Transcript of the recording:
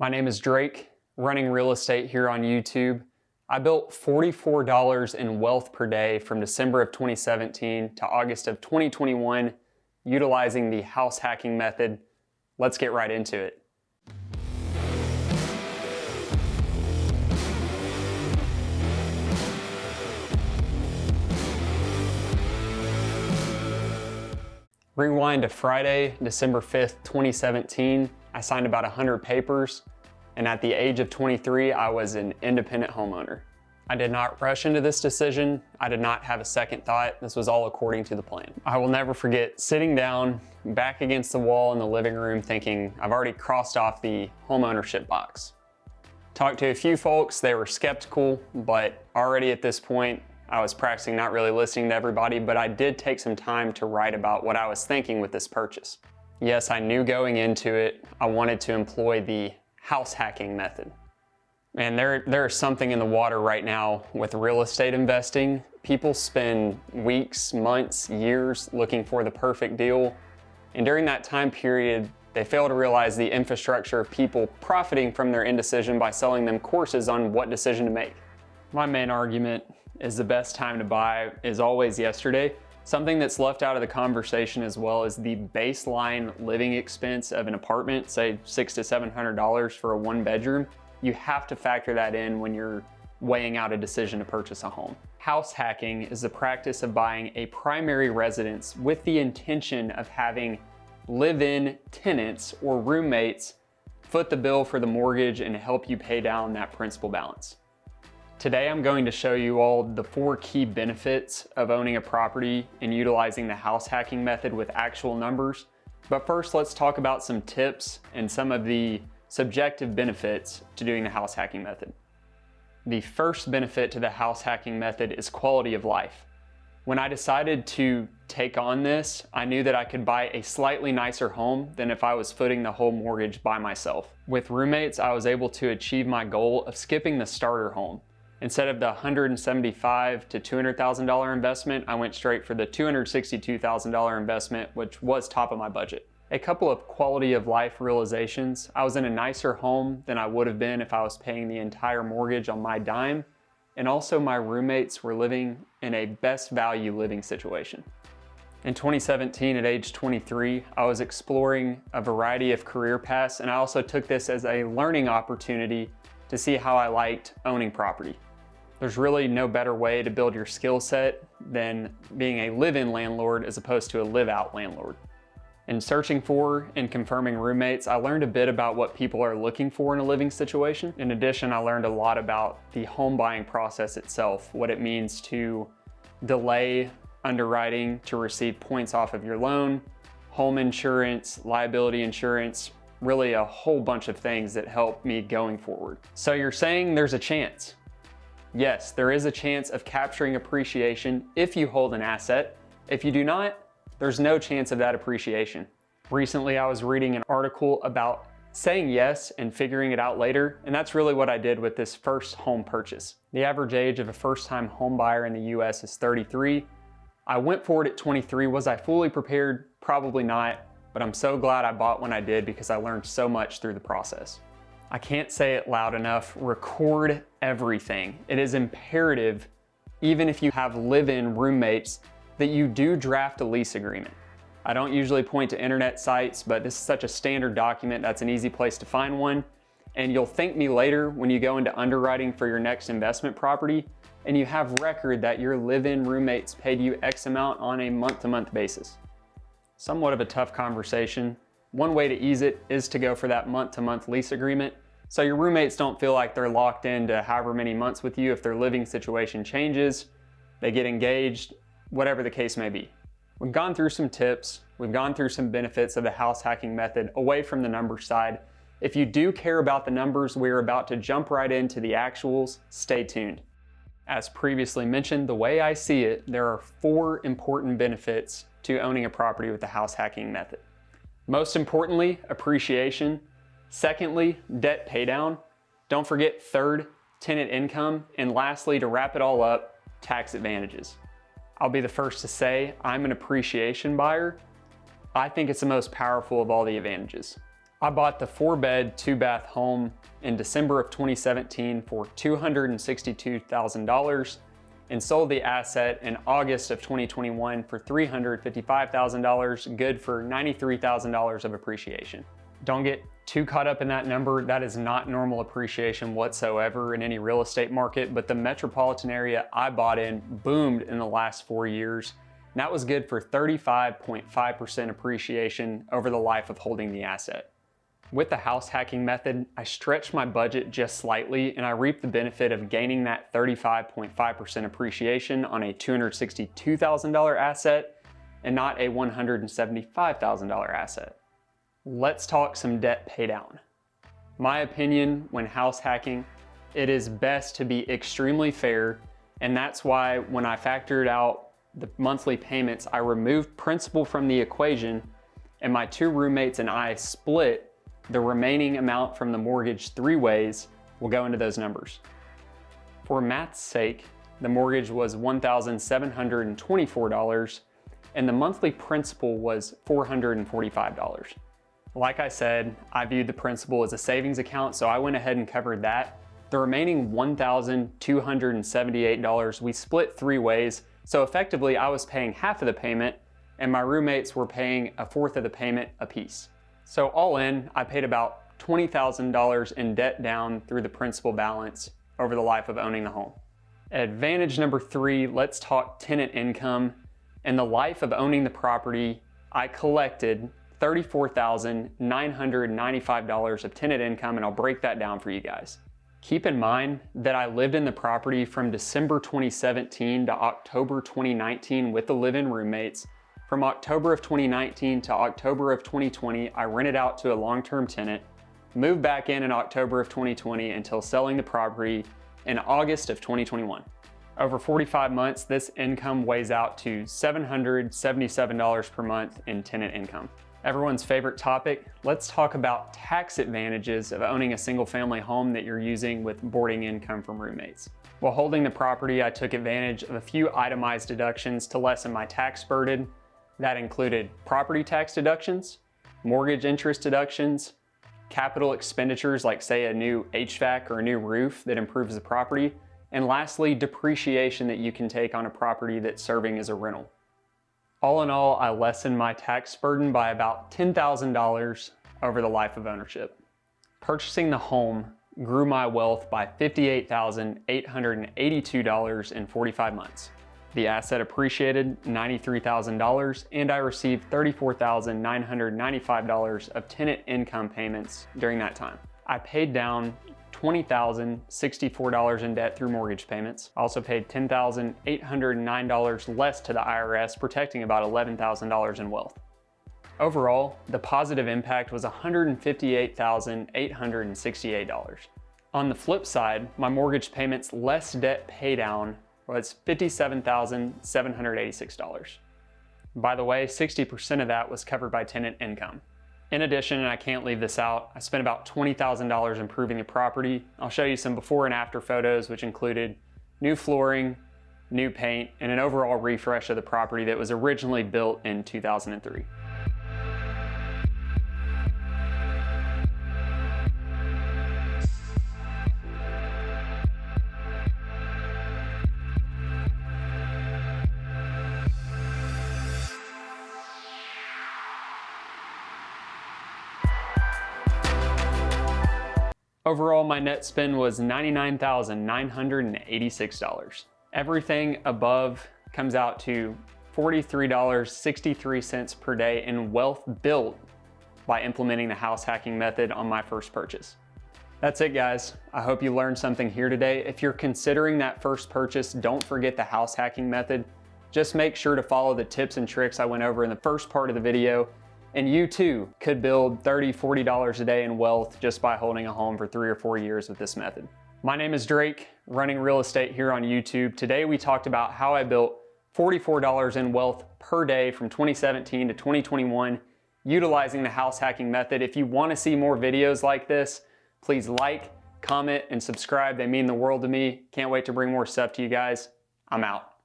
My name is Drake, running real estate here on YouTube. I built $44 in wealth per day from December of 2017 to August of 2021 utilizing the house hacking method. Let's get right into it. Rewind to Friday, December 5th, 2017. I signed about 100 papers, and at the age of 23, I was an independent homeowner. I did not rush into this decision. I did not have a second thought. This was all according to the plan. I will never forget sitting down, back against the wall in the living room thinking, I've already crossed off the homeownership box. Talked to a few folks, they were skeptical, but already at this point, I was practicing not really listening to everybody, but I did take some time to write about what I was thinking with this purchase. Yes, I knew going into it, I wanted to employ the house hacking method. And there is something in the water right now with real estate investing. People spend weeks, months, years looking for the perfect deal. And during that time period, they fail to realize the infrastructure of people profiting from their indecision by selling them courses on what decision to make. My main argument is the best time to buy is always yesterday. Something that's left out of the conversation as well is the baseline living expense of an apartment, say $600 to $700 for a one bedroom. You have to factor that in when you're weighing out a decision to purchase a home. House hacking is the practice of buying a primary residence with the intention of having live-in tenants or roommates foot the bill for the mortgage and help you pay down that principal balance. Today, I'm going to show you all the 4 key benefits of owning a property and utilizing the house hacking method with actual numbers. But first, let's talk about some tips and some of the subjective benefits to doing the house hacking method. The first benefit to the house hacking method is quality of life. When I decided to take on this, I knew that I could buy a slightly nicer home than if I was footing the whole mortgage by myself. With roommates, I was able to achieve my goal of skipping the starter home. Instead of the $175,000 to $200,000 investment, I went straight for the $262,000 investment, which was top of my budget. A couple of quality of life realizations. I was in a nicer home than I would have been if I was paying the entire mortgage on my dime. And also my roommates were living in a best value living situation. In 2017, at age 23, I was exploring a variety of career paths, and I also took this as a learning opportunity to see how I liked owning property. There's really no better way to build your skill set than being a live-in landlord as opposed to a live-out landlord. In searching for and confirming roommates, I learned a bit about what people are looking for in a living situation. In addition, I learned a lot about the home buying process itself, what it means to delay underwriting to receive points off of your loan, home insurance, liability insurance, really a whole bunch of things that help me going forward. So you're saying there's a chance. Yes, there is a chance of capturing appreciation if you hold an asset. If you do not, there's no chance of that appreciation. Recently, I was reading an article about saying yes and figuring it out later, and that's really what I did with this first home purchase. The average age of a first-time home buyer in the US is 33. I went for it at 23. Was I fully prepared? Probably not, but I'm so glad I bought when I did because I learned so much through the process. I can't say it loud enough, record everything. It is imperative, even if you have live-in roommates, that you do draft a lease agreement. I don't usually point to internet sites, but this is such a standard document that's an easy place to find one. And you'll thank me later when you go into underwriting for your next investment property and you have record that your live-in roommates paid you X amount on a month-to-month basis. Somewhat of a tough conversation. One way to ease it is to go for that month-to-month lease agreement, so your roommates don't feel like they're locked into however many months with you if their living situation changes, they get engaged, whatever the case may be. We've gone through some tips, we've gone through some benefits of the house hacking method away from the numbers side. If you do care about the numbers, we're about to jump right into the actuals. Stay tuned. As previously mentioned, the way I see it, there are 4 important benefits to owning a property with the house hacking method. Most importantly, appreciation. Secondly, debt paydown. Don't forget third, tenant income. And lastly, to wrap it all up, tax advantages. I'll be the first to say I'm an appreciation buyer. I think it's the most powerful of all the advantages. I bought the 4-bed, 2-bath home in December of 2017 for $262,000 and sold the asset in August of 2021 for $355,000, good for $93,000 of appreciation. Don't get too caught up in that number. That is not normal appreciation whatsoever in any real estate market, but the metropolitan area I bought in boomed in the last 4 years. And that was good for 35.5% appreciation over the life of holding the asset. With the house hacking method, I stretched my budget just slightly and I reaped the benefit of gaining that 35.5% appreciation on a $262,000 asset and not a $175,000 asset. Let's talk some debt paydown. My opinion, when house hacking, it is best to be extremely fair, and that's why when I factored out the monthly payments, I removed principal from the equation and my 2 roommates and I split the remaining amount from the mortgage 3 ways. We'll go into those numbers. For math's sake, the mortgage was $1,724 and the monthly principal was $445. Like I said, I viewed the principal as a savings account, so I went ahead and covered that. The remaining $1,278 we split 3 ways, so effectively I was paying half of the payment and my roommates were paying 1/4 of the payment apiece. So all in, I paid about $20,000 in debt down through the principal balance over the life of owning the home. Advantage number 3, let's talk tenant income. In the life of owning the property, I collected $34,995 of tenant income, and I'll break that down for you guys. Keep in mind that I lived in the property from December 2017 to October 2019 with the live-in roommates. From October of 2019 to October of 2020, I rented out to a long-term tenant, moved back in October of 2020 until selling the property in August of 2021. Over 45 months, this income weighs out to $777 per month in tenant income. Everyone's favorite topic, let's talk about tax advantages of owning a single-family home that you're using with boarding income from roommates. While holding the property, I took advantage of a few itemized deductions to lessen my tax burden. That included property tax deductions, mortgage interest deductions, capital expenditures like say a new HVAC or a new roof that improves the property, and lastly, depreciation that you can take on a property that's serving as a rental. All in all, I lessened my tax burden by about $10,000 over the life of ownership. Purchasing the home grew my wealth by $58,882 in 45 months. The asset appreciated $93,000 and I received $34,995 of tenant income payments during that time. I paid down $20,064 in debt through mortgage payments. I also paid $10,809 less to the IRS, protecting about $11,000 in wealth. Overall, the positive impact was $158,868. On the flip side, my mortgage payments less debt paydown was $57,786. By the way, 60% of that was covered by tenant income. In addition, and I can't leave this out, I spent about $20,000 improving the property. I'll show you some before and after photos, which included new flooring, new paint, and an overall refresh of the property that was originally built in 2003. Overall, my net spend was $99,986. Everything above comes out to $43.63 per day in wealth built by implementing the house hacking method on my first purchase. That's it, guys. I hope you learned something here today. If you're considering that first purchase, don't forget the house hacking method. Just make sure to follow the tips and tricks I went over in the first part of the video, and you too could build $30, $40 a day in wealth just by holding a home for 3 or 4 years with this method. My name is Drake, running real estate here on YouTube. Today we talked about how I built $44 in wealth per day from 2017 to 2021 utilizing the house hacking method. If you want to see more videos like this, please like, comment, and subscribe. They mean the world to me. Can't wait to bring more stuff to you guys. I'm out.